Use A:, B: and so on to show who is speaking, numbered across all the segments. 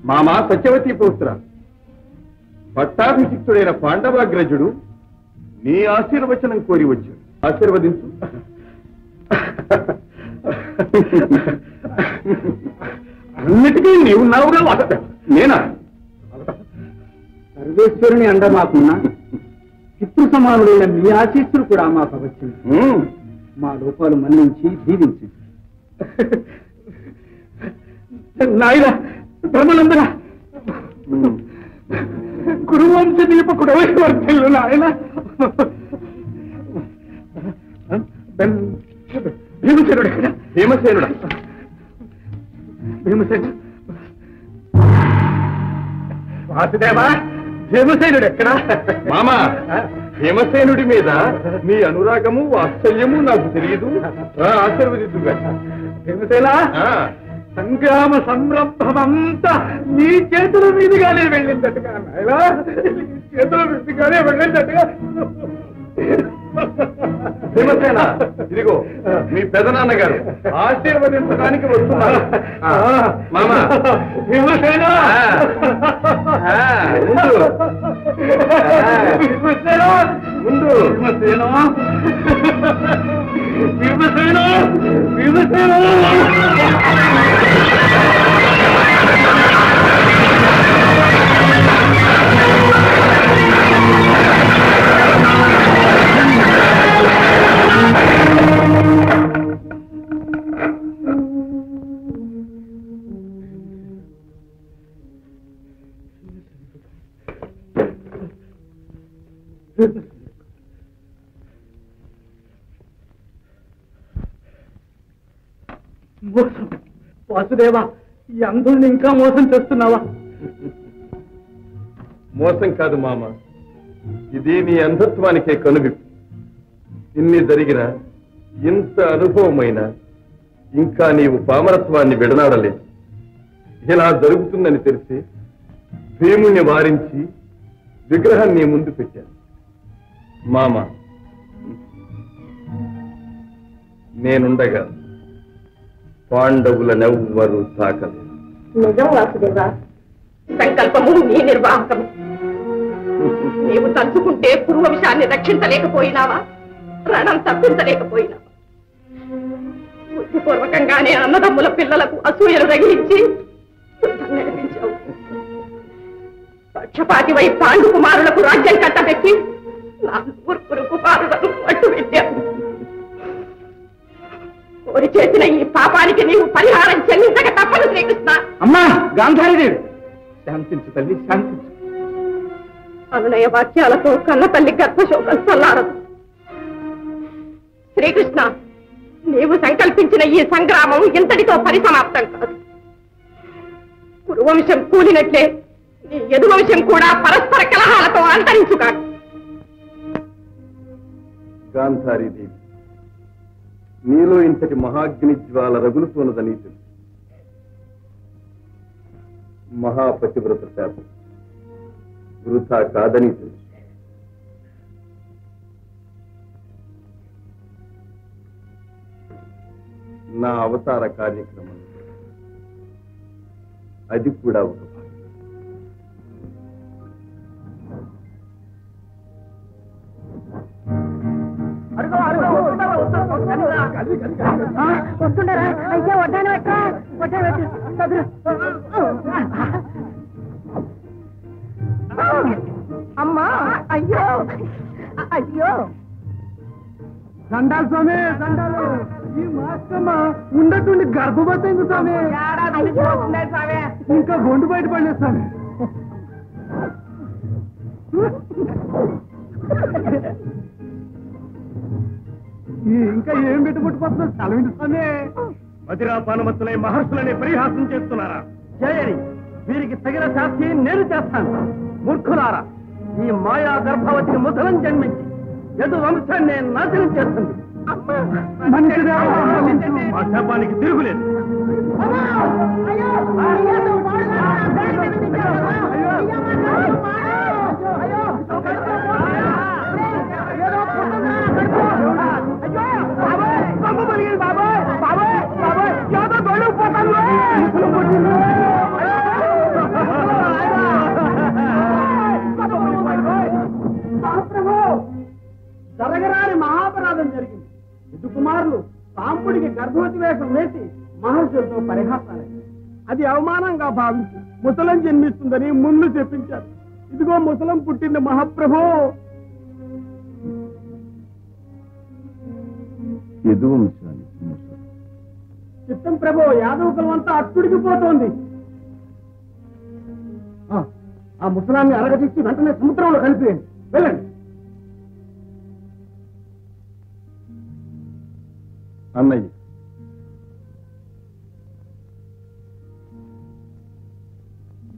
A: మామా సత్యవతి పౌత్ర, పట్టాభిషిక్తుడైన పాండవాగ్రజుడు నీ ఆశీర్వచనం కోరి వచ్చాడు. ఆశీర్వదించు. అన్నిటికీ నీవున్నావుగా. నేనా?
B: సర్వేశ్వరుని అండ మాకున్నా పితృ సమానుడైన మీ ఆశీస్సులు కూడా మాకు వచ్చింది. మా లోపాలు మన్నించి దీవించి.
A: నాయన ధర్మనందన, గురువంశ దీపకుడు వర్తిల్లు నాయన. భీమసేనుడు ఎక్కడ? భీమసేనుడా? భీమసేనుడు వాసుదేవా, భీమసేనుడు ఎక్కడా? మామా, భీమసేనుడి మీద నీ అనురాగము వాత్సల్యము నాకు తెలియదు. ఆశీర్వదిద్దుగా. భీమసేన, సంగ్రామ సంరంభమంతా నీ చేతుల మీదుగానే వెళ్ళిందట్టుగా నాయనా, చేతుల మీదుగానే వెళ్ళిందట్టుగా. భీమసేన, ఇదిగో మీ పెదనాన్నగారు ఆశీర్వదించడానికి వస్తున్నారు. మామా, భీమసేన ముందు, భీమసేన ముందు, భీమసేన, భీమసేన, భీమసేన. మోసం వాసుదేవా, ఈ అంధుల్ని ఇంకా మోసం చేస్తున్నావా? మోసం కాదు మామ, ఇది నీ అంధత్వానికే కనువిప్పు. ఇన్ని జరిగినా, ఇంత అనుభవమైనా ఇంకా నీవు పామరత్వాన్ని విడనాడలేదు. ఇలా జరుగుతుందని తెలిసి భీముణ్ణి వారించి విగ్రహం నీ ముందు పెట్టాను. మామ, నేనుండగా పాండవులనెవ్వరూ తాకలేదు.
C: నిజం వాసుదేవా, సంకల్పము నీ నిర్వాహకము. నీవు తలుచుకుంటే పూర్వవంశాన్ని రక్షించలేకపోయినావా, రణం తప్పించలేకపోయినావా? బుద్ధిపూర్వకంగానే అన్నదమ్ముల పిల్లలకు అసూయలు రగిలించి యుద్ధం నడిపించావు. పక్షపాతివై పాండు కుమారులకు రాజ్యం కట్టబెట్టి నా ఊర్పురు కుమారులను పట్టు పెట్టావు. కోరి చేసిన ఈ పాపానికి నీవు పరిహారం చెల్లించక తప్పదు శ్రీకృష్ణ.
B: అమ్మా గాంధారీదేవి, శాంతించు తల్లి, శాంతించు.
C: అనునయ వాక్యాలతో కన్న తల్లి గర్భశోకం చల్లారదు. శ్రీకృష్ణ, నీవు సంకల్పించిన ఈ సంగ్రామం ఇంతటితో పరిసమాప్తం కాదు. కురువంశం కూలినట్లే నీ యదువంశం కూడా పరస్పర కలహాలతో అంతరించుకాడు.
A: గాంధారీదేవి, నీలో ఇంతటి మహాగ్ని జ్వాల రగులుతున్నదని తెలుసు. మహాపతివ్రత శాపం వృథా కాదని తెలుసు. నా అవతార కార్యక్రమం అది కూడా ఒక భాగం.
C: వస్తుండరా అయితే వడ్డాను అమ్మా. అయ్యో అయ్యో,
B: దండాలు స్వామి, దండాలు. ఈ మాస్కమ్మ ఉండటుండి గర్భవతి అయింది స్వామి. ఇంకా గొండు బయటపడలేదు స్వామి. ఇంకా ఏం పెట్టుబడిపోతున్నా సెలవింది స్వామి.
A: మదిరాపానమత్తులై మహర్షులనే పరిహాసం చేస్తున్నారా?
B: చేయని వీరికి తగిన శాస్తి నేను చేస్తాను. మూర్ఖులారా, ఈ మాయా గర్భవతిని ముసలం జన్మించి యదు వంశాన్ని నాశనం చేస్తుంది.
A: మా శాపానికి తిరుగులేదు.
B: గర్భవతి వేషం వేసి మహర్షులతో పరిహాసాలు. అది అవమానంగా భావించి ముసలం జన్మిస్తుందని ముందు చెప్పించారు. ఇదిగో ముసలం పుట్టింది మహాప్రభో. చిత్తం ప్రభో, యాదవ కులం అంతా అట్టుడికి పోతోంది. ఆ ముసలాన్ని అరగదీసి వెంటనే సముద్రంలో కలిపేయండి. వెళ్ళండి.
D: అన్నయ్య,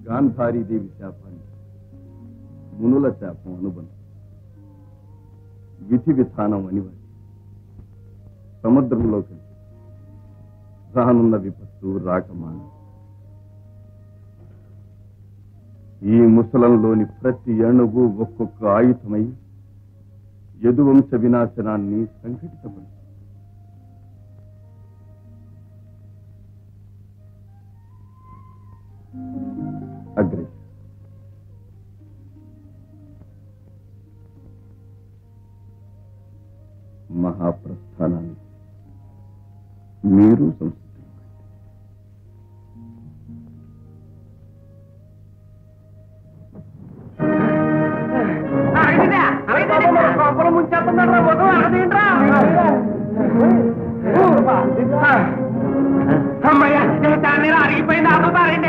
D: గాంధారీదేవి శాపాన్ని మునుల శాపం అనుబంధం, విధి విధానం అనివార్యం. సముద్రంలో కలిసి రానున్న విపత్తు రాకమాన ఈ ముసలంలోని ప్రతి అణువు ఒక్కొక్క ఆయుధమై యదువంశ వినాశనాన్ని సంఘటితపరుస్తుంది. అగ్రేష్, మహాప్రస్థానాన్ని మీరు సంస్కృతి
B: అరిగిపోయింది. అమ్మారండి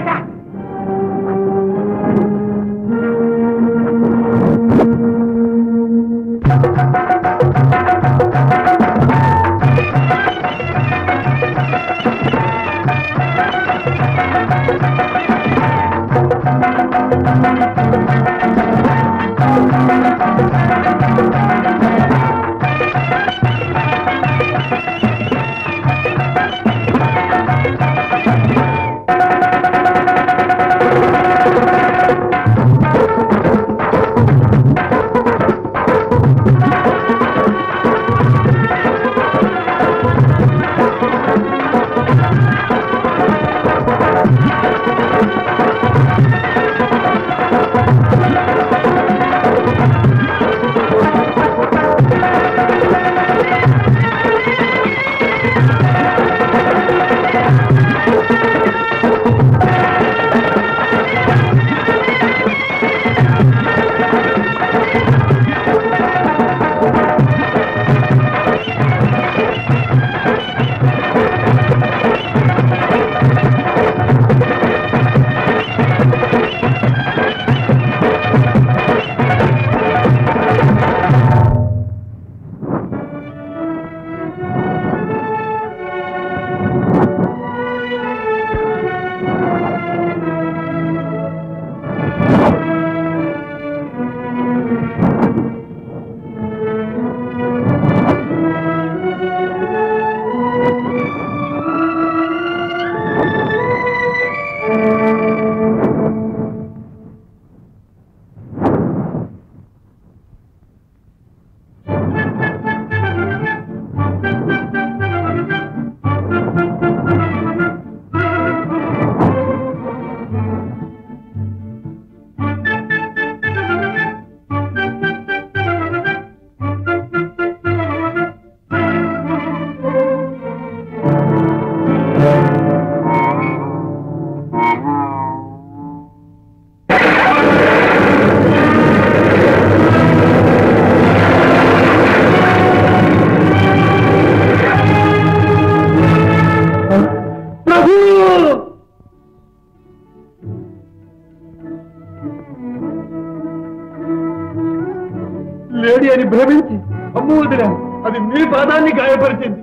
A: లేడీ అని భ్రమించి అమ్ము వదిలా, అది మీ పాదాన్ని గాయపరిచింది.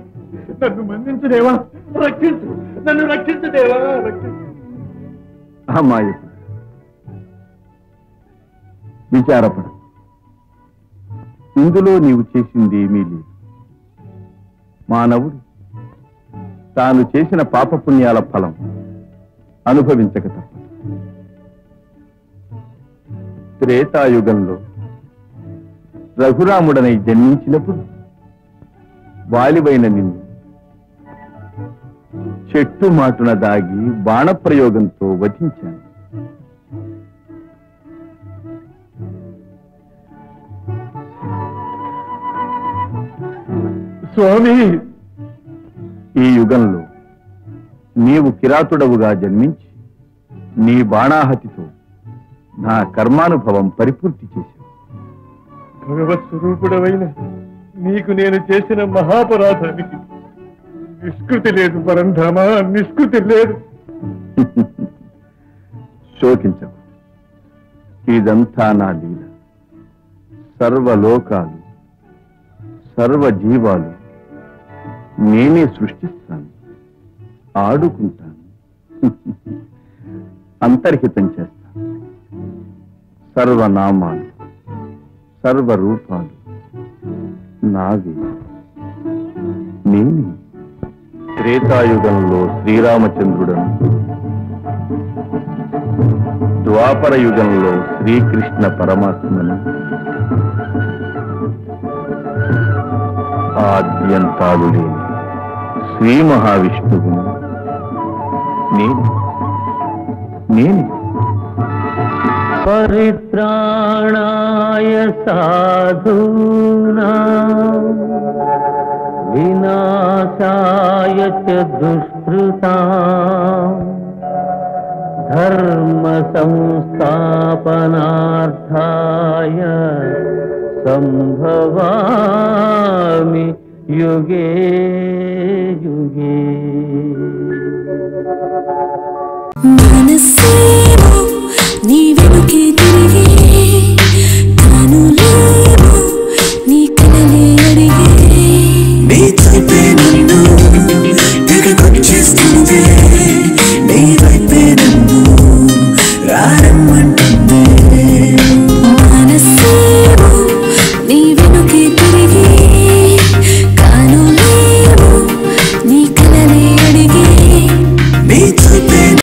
A: నన్ను మన్నించు దేవా, రక్షించు, నన్ను రక్షించు దేవా, రక్షించు.
D: అమ్మాయి విచారపడ, ఇందులో నీవు చేసింది ఏమీ లేదు. మానవుడు తాను చేసిన పాపపుణ్యాల ఫలం అనుభవించక తప్పదు. త్రేతాయుగంలో రఘురాముడనై జన్మించినప్పుడు వాలివైన నిన్ను చెట్టు మాటున దాగి బాణప్రయోగంతో వధించాను.
A: స్వామి,
D: ఈ యుగంలో నీవు కిరాతుడవుగా జన్మించి నీ బాణాహతితో నా కర్మానుభవం పరిపూర్తి చేశావు.
A: భగవత్ స్వరూపుడవైన నీకు నేను చేసిన మహాపరాధానికి నిష్కృతి లేదు పరంధామా, నిష్కృతి లేదు.
D: శోకించకు, ఇదంతా నా లీల. సర్వలోకాలు సర్వజీవాలు నేనే సృష్టిస్తాను, ఆడుకుంటాను, అంతర్హితం చేస్తాను. సర్వనామాలు సర్వరూపాలు నావే, నేనే. త్రేతాయుగంలో శ్రీరామచంద్రుడను, ద్వాపర యుగంలో శ్రీకృష్ణ పరమాత్మను, ఆద్యంతాలు లేని శ్రీ మహావిష్ణువును నేనే.
B: పరిత్రాణాయ సాధూనాం వినాశాయ చ దుష్కృతాం ధర్మ సంస్థాపనార్థాయ సంభవామి యుగే యుగే.